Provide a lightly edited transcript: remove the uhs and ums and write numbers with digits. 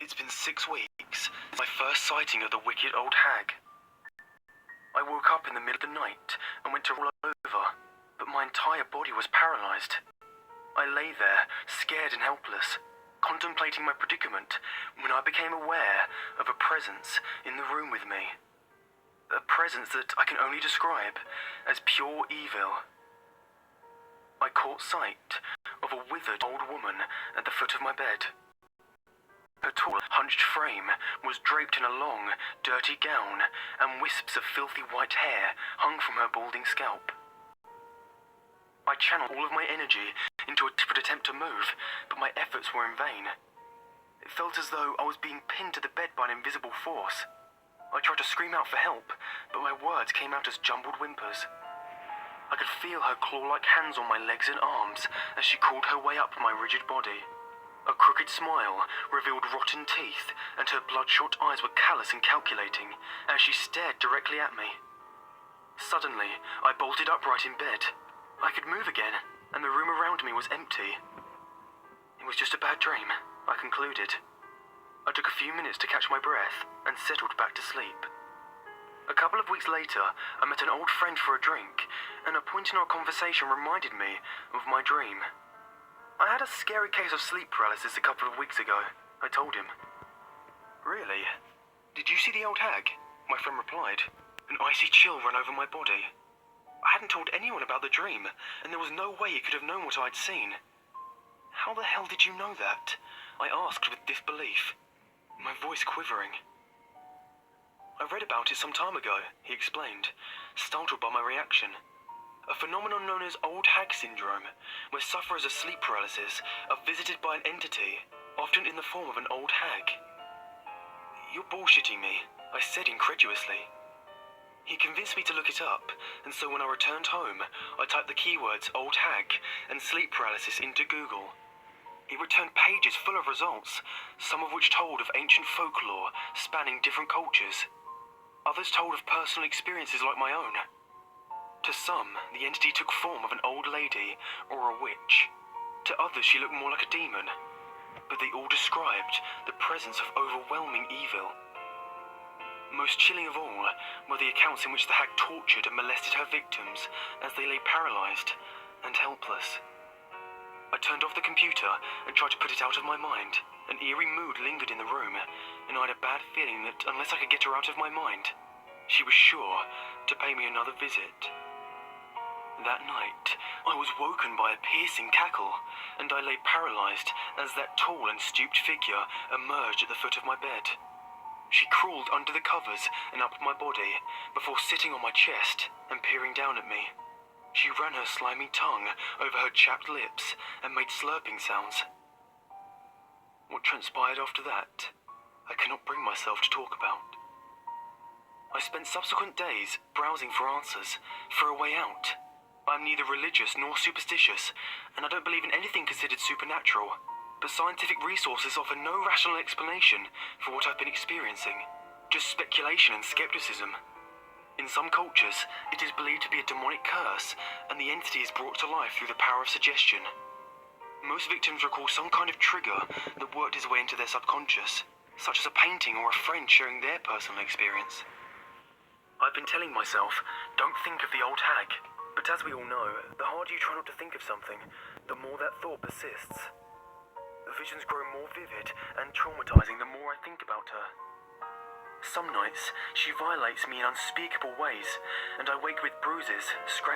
It's been 6 weeks since my first sighting of the wicked old hag. I woke up in the middle of the night and went to roll over, but my entire body was paralyzed. I lay there, scared and helpless, contemplating my predicament, when I became aware of a presence in the room with me. A presence that I can only describe as pure evil. I caught sight of a withered old woman at the foot of my bed. Her tall, hunched frame was draped in a long, dirty gown, and wisps of filthy white hair hung from her balding scalp. I channeled all of my energy into a desperate attempt to move, but my efforts were in vain. It felt as though I was being pinned to the bed by an invisible force. I tried to scream out for help, but my words came out as jumbled whimpers. I could feel her claw-like hands on my legs and arms as she crawled her way up my rigid body. A crooked smile revealed rotten teeth, and her bloodshot eyes were callous and calculating as she stared directly at me. Suddenly, I bolted upright in bed. I could move again, and the room around me was empty. It was just a bad dream, I concluded. I took a few minutes to catch my breath and settled back to sleep. A couple of weeks later, I met an old friend for a drink, and a point in our conversation reminded me of my dream. I had a scary case of sleep paralysis a couple of weeks ago, I told him. Really? Did you see the old hag? My friend replied. An icy chill ran over my body. I hadn't told anyone about the dream, and there was no way he could have known what I'd seen. How the hell did you know that? I asked with disbelief, my voice quivering. I read about it some time ago, he explained, startled by my reaction. A phenomenon known as old hag syndrome, where sufferers of sleep paralysis are visited by an entity, often in the form of an old hag. You're bullshitting me, I said incredulously. He convinced me to look it up, and so when I returned home, I typed the keywords old hag and sleep paralysis into Google. It returned pages full of results, some of which told of ancient folklore spanning different cultures. Others told of personal experiences like my own. To some, the entity took form of an old lady or a witch. To others, she looked more like a demon. But they all described the presence of overwhelming evil. Most chilling of all were the accounts in which the hag tortured and molested her victims as they lay paralyzed and helpless. I turned off the computer and tried to put it out of my mind. An eerie mood lingered in the room, and I had a bad feeling that unless I could get her out of my mind, she was sure to pay me another visit. That night, I was woken by a piercing cackle, and I lay paralyzed as that tall and stooped figure emerged at the foot of my bed. She crawled under the covers and up my body before sitting on my chest and peering down at me. She ran her slimy tongue over her chapped lips and made slurping sounds. What transpired after that, I cannot bring myself to talk about. I spent subsequent days browsing for answers, for a way out. I'm neither religious nor superstitious, and I don't believe in anything considered supernatural, but scientific resources offer no rational explanation for what I've been experiencing, just speculation and skepticism. In some cultures, it is believed to be a demonic curse, and the entity is brought to life through the power of suggestion. Most victims recall some kind of trigger that worked its way into their subconscious, such as a painting or a friend sharing their personal experience. I've been telling myself, don't think of the old hag, but as we all know, the harder you try not to think of something, the more that thought persists. The visions grow more vivid and traumatizing the more I think about her. Some nights, she violates me in unspeakable ways, and I wake with bruises, scratches,